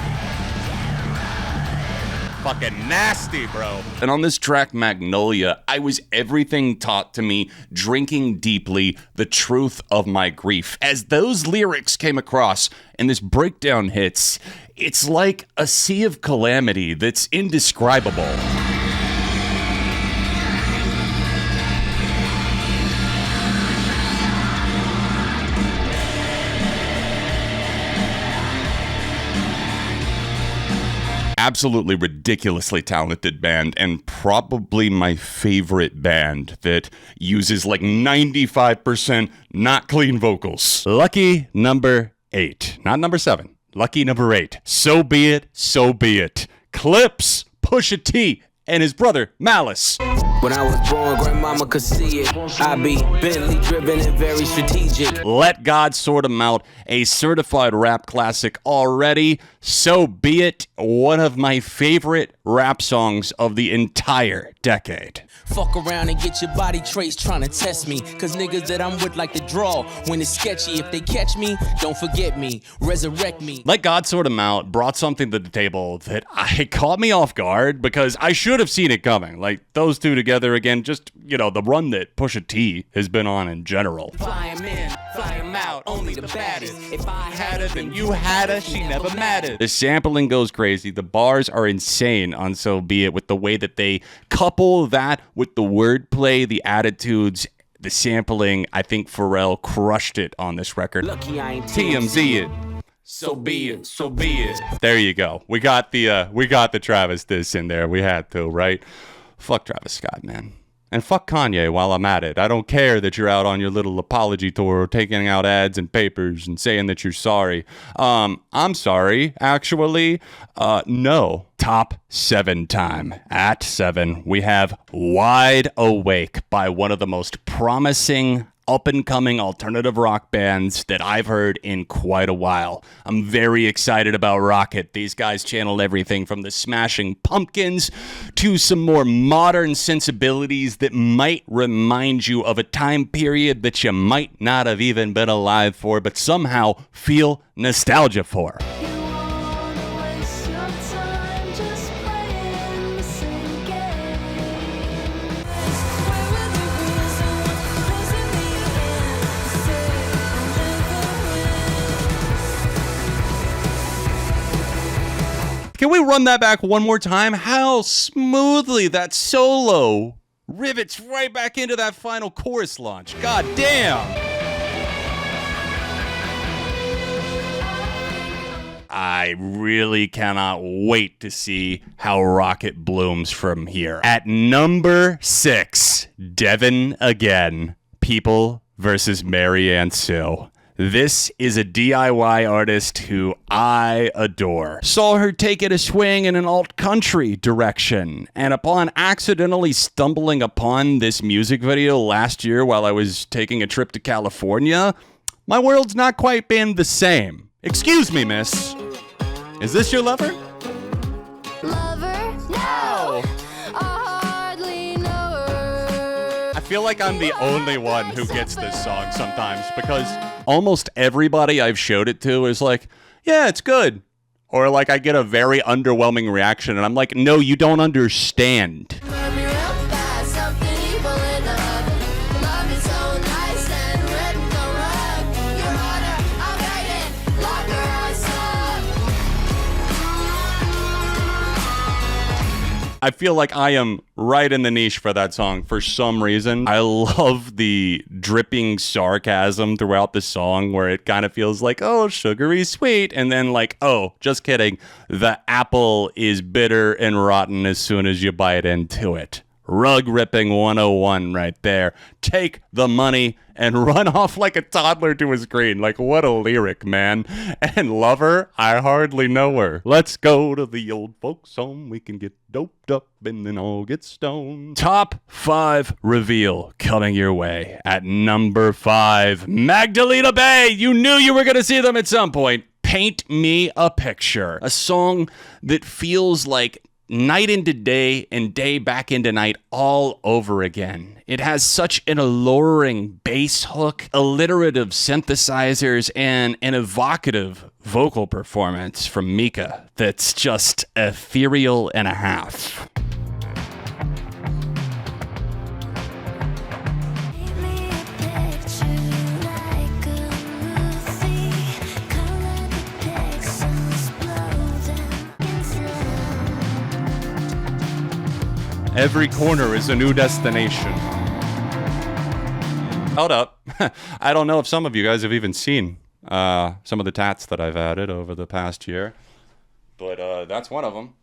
Fucking nasty, bro. And on this track, Magnolia, I was everything taught to me, drinking deeply the truth of my grief. As those lyrics came across and this breakdown hits, it's like a sea of calamity that's indescribable. Absolutely ridiculously talented band, and probably my favorite band that uses like 95% not clean vocals. Lucky number 8, not number 7. Lucky number 8. So Be It, So Be It. Clips, Pusha T, and his brother Malice. When I was born, grandmama could see it. I be Bentley driven and very strategic. Let God Sort 'Em Out, a certified rap classic already. So be it. One of my favorite rap songs of the entire decade. Fuck around and get your body traced trying to test me. Cause niggas that I'm with like to draw when it's sketchy. If they catch me, don't forget me. Resurrect me. Let God Sort 'Em Out brought something to the table that caught me off guard because I should have seen it coming. Like, those two together again, just, the run that Pusha T has been on in general. Fly 'em in, fly 'em out, only the baddest. If I had her, then You had her, she never mattered. The sampling goes crazy. The bars are insane on So Be It with the way that they couple that with the wordplay, the attitudes, the sampling. I think Pharrell crushed it on this record. Lucky I ain't TMZ it. So be it. So be it. There you go. We got the Travis diss in there. We had to, right? Fuck Travis Scott, man. And fuck Kanye while I'm at it. I don't care that you're out on your little apology tour taking out ads and papers and saying that you're sorry. I'm sorry, actually. No. Top 7 time. At 7, we have Wide Awake by one of the most promising up-and-coming alternative rock bands that I've heard in quite a while. I'm very excited about Rocket. These guys channel everything from the Smashing Pumpkins to some more modern sensibilities that might remind you of a time period that you might not have even been alive for, but somehow feel nostalgia for. Can we run that back one more time? How smoothly that solo rivets right back into that final chorus launch. God damn. I really cannot wait to see how Rocket blooms from here. At number 6, Devin Again, People versus Marianne Sue. This is a DIY artist who I adore. Saw her take it a swing in an alt-country direction, and upon accidentally stumbling upon this music video last year while I was taking a trip to California, my world's not quite been the same. Excuse me, miss. Is this your lover? Lover? No! I hardly know her. I feel like I'm the only one who gets this song sometimes because almost everybody I've showed it to is like, yeah, it's good. Or like I get a very underwhelming reaction and I'm like, no, you don't understand. I feel like I am right in the niche for that song for some reason. I love the dripping sarcasm throughout the song where it kind of feels like, oh, sugary sweet. And then like, oh, just kidding. The apple is bitter and rotten as soon as you bite into it. Rug ripping 101 right there. Take the money and run off like a toddler to a screen. Like, what a lyric, man. And Lover, I hardly know her. Let's go to the old folks home. We can get doped up and then all get stoned. Top 5 reveal coming your way. At number 5, Magdalena Bay. You knew you were going to see them at some point. Paint Me a Picture. A song that feels like night into day and day back into night all over again. It has such an alluring bass hook, alliterative synthesizers, and an evocative vocal performance from Mika that's just ethereal and a half. Every corner is a new destination. Hold up. I don't know if some of you guys have even seen some of the tats that I've added over the past year. But that's one of them.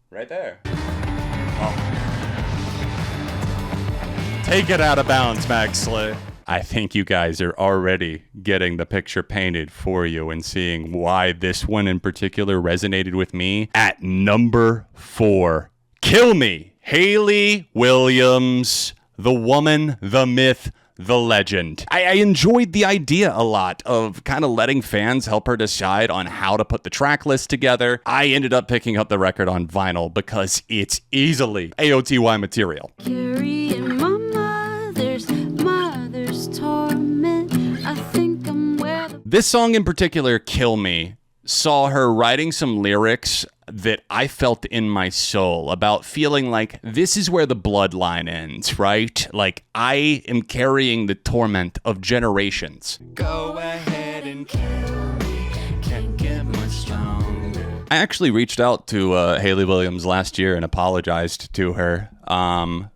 Right there. Oh. Take it out of bounds, Mag Slay. I think you guys are already getting the picture painted for you and seeing why this one in particular resonated with me. At number 4, Kill Me, Hayley Williams, the woman, the myth, the legend. I enjoyed the idea a lot of kind of letting fans help her decide on how to put the track list together. I ended up picking up the record on vinyl because it's easily AOTY material. Carrying my mother's torment. I think I'm where the This song in particular, Kill Me, saw her writing some lyrics that I felt in my soul about feeling like this is where the bloodline ends, right? Like I am carrying the torment of generations. Go ahead and kill me. Can't get much stronger. I actually reached out to Hayley Williams last year and apologized to her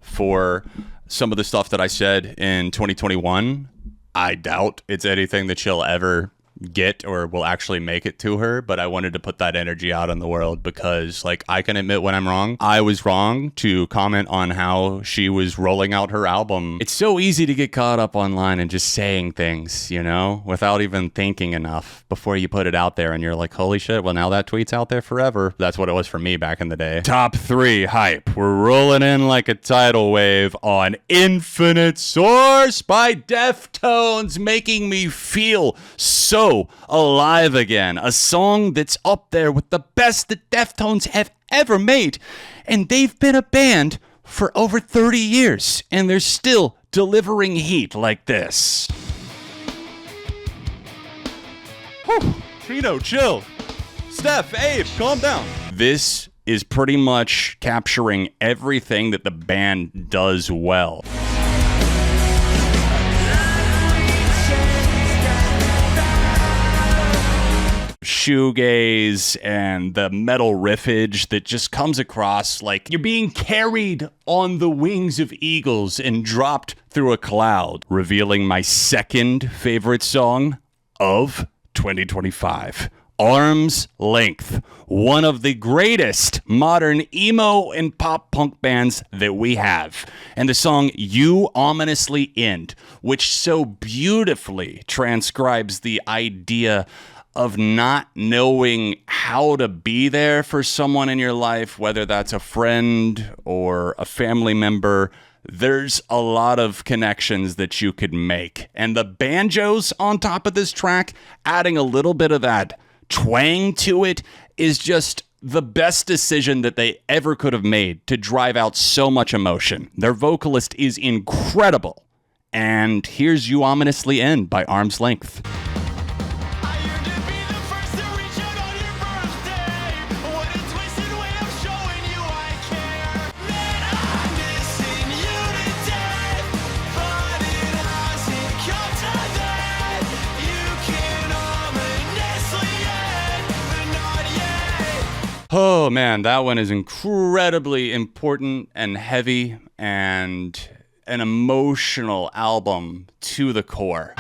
for some of the stuff that I said in 2021. I doubt it's anything that she'll ever get or will actually make it to her, but I wanted to put that energy out in the world because, like, I can admit when I'm wrong. I was wrong to comment on how she was rolling out her album. It's so easy to get caught up online and just saying things, you know, without even thinking enough before you put it out there and you're like, holy shit, well, now that tweet's out there forever. That's what it was for me back in the day. Top 3 hype. We're rolling in like a tidal wave on Infinite Source by Deftones, making me feel so alive again. A song that's up there with the best that Deftones have ever made. And they've been a band for over 30 years, and they're still delivering heat like this. Whew. Chino, chill. Steph, Abe, calm down. This is pretty much capturing everything that the band does well. Shoegaze and the metal riffage that just comes across like you're being carried on the wings of eagles and dropped through a cloud, revealing my second favorite song of 2025. Arm's Length, one of the greatest modern emo and pop punk bands that we have. And the song You Ominously End, which so beautifully transcribes the idea of not knowing how to be there for someone in your life, whether that's a friend or a family member. There's a lot of connections that you could make. And the banjos on top of this track, adding a little bit of that twang to it, is just the best decision that they ever could have made to drive out so much emotion. Their vocalist is incredible. And here's You Ominously End by Arm's Length. Oh man, that one is incredibly important and heavy and an emotional album to the core.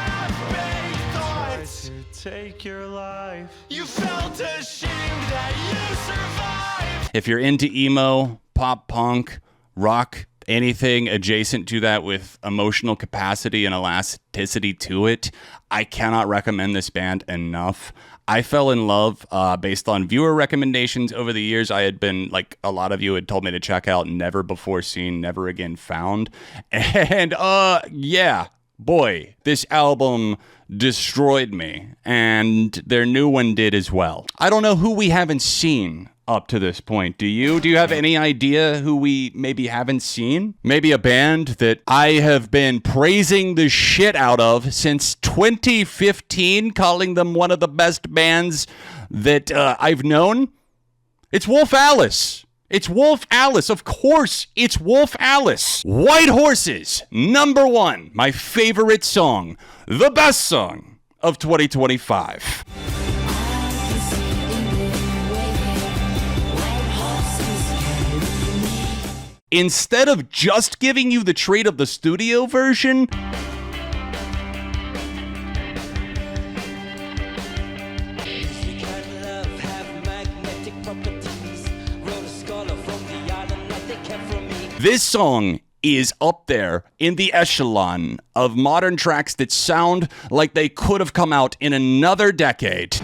Take your life. You felt ashamed that you survived. If you're into emo, pop punk, rock, anything adjacent to that with emotional capacity and elasticity to it, I cannot recommend this band enough. I fell in love based on viewer recommendations over the years. I had been, like a lot of you had told me to check out Never Before Seen, Never Again Found. And yeah, boy, this album destroyed me. And their new one did as well. I don't know who we haven't seen up to this point. Do you? Do you have any idea who we maybe haven't seen? Maybe a band that I have been praising the shit out of since 2015, calling them one of the best bands that I've known? It's Wolf Alice. It's Wolf Alice. Of course, it's Wolf Alice. White Horses, number 1. My favorite song. The best song of 2025. Instead of just giving you the treat of the studio version, this song is up there in the echelon of modern tracks that sound like they could have come out in another decade.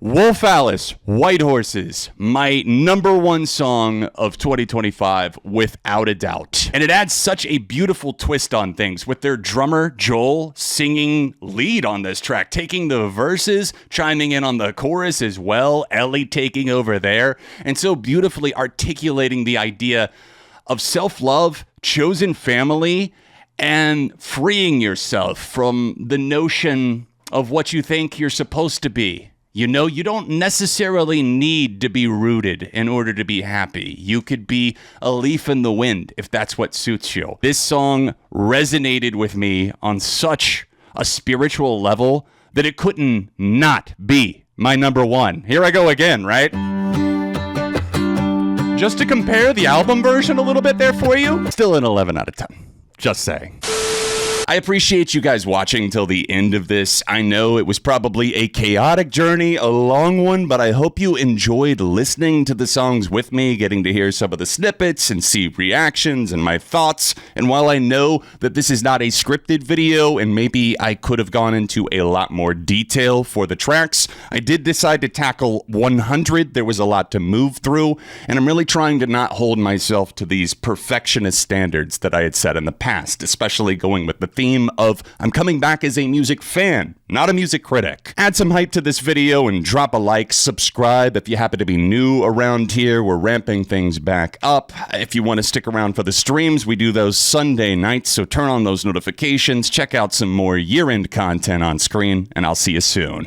Wolf Alice, White Horses, my number one song of 2025, without a doubt. And it adds such a beautiful twist on things with their drummer, Joel, singing lead on this track, taking the verses, chiming in on the chorus as well, Ellie taking over there, and so beautifully articulating the idea of self-love, chosen family, and freeing yourself from the notion of what you think you're supposed to be. You know, you don't necessarily need to be rooted in order to be happy. You could be a leaf in the wind if that's what suits you. This song resonated with me on such a spiritual level that it couldn't not be my number one. Here I go again, right? Just to compare the album version a little bit there for you, still an 11 out of 10. Just saying. I appreciate you guys watching till the end of this. I know it was probably a chaotic journey, a long one, but I hope you enjoyed listening to the songs with me, getting to hear some of the snippets and see reactions and my thoughts. And while I know that this is not a scripted video and maybe I could have gone into a lot more detail for the tracks, I did decide to tackle 100. There was a lot to move through, and I'm really trying to not hold myself to these perfectionist standards that I had set in the past, especially going with the theme of I'm coming back as a music fan, not a music critic. Add some hype to this video and drop a like, subscribe if you happen to be new around here. We're ramping things back up. If you want to stick around for the streams, we do those Sunday nights, so turn on those notifications, check out some more year-end content on screen, and I'll see you soon.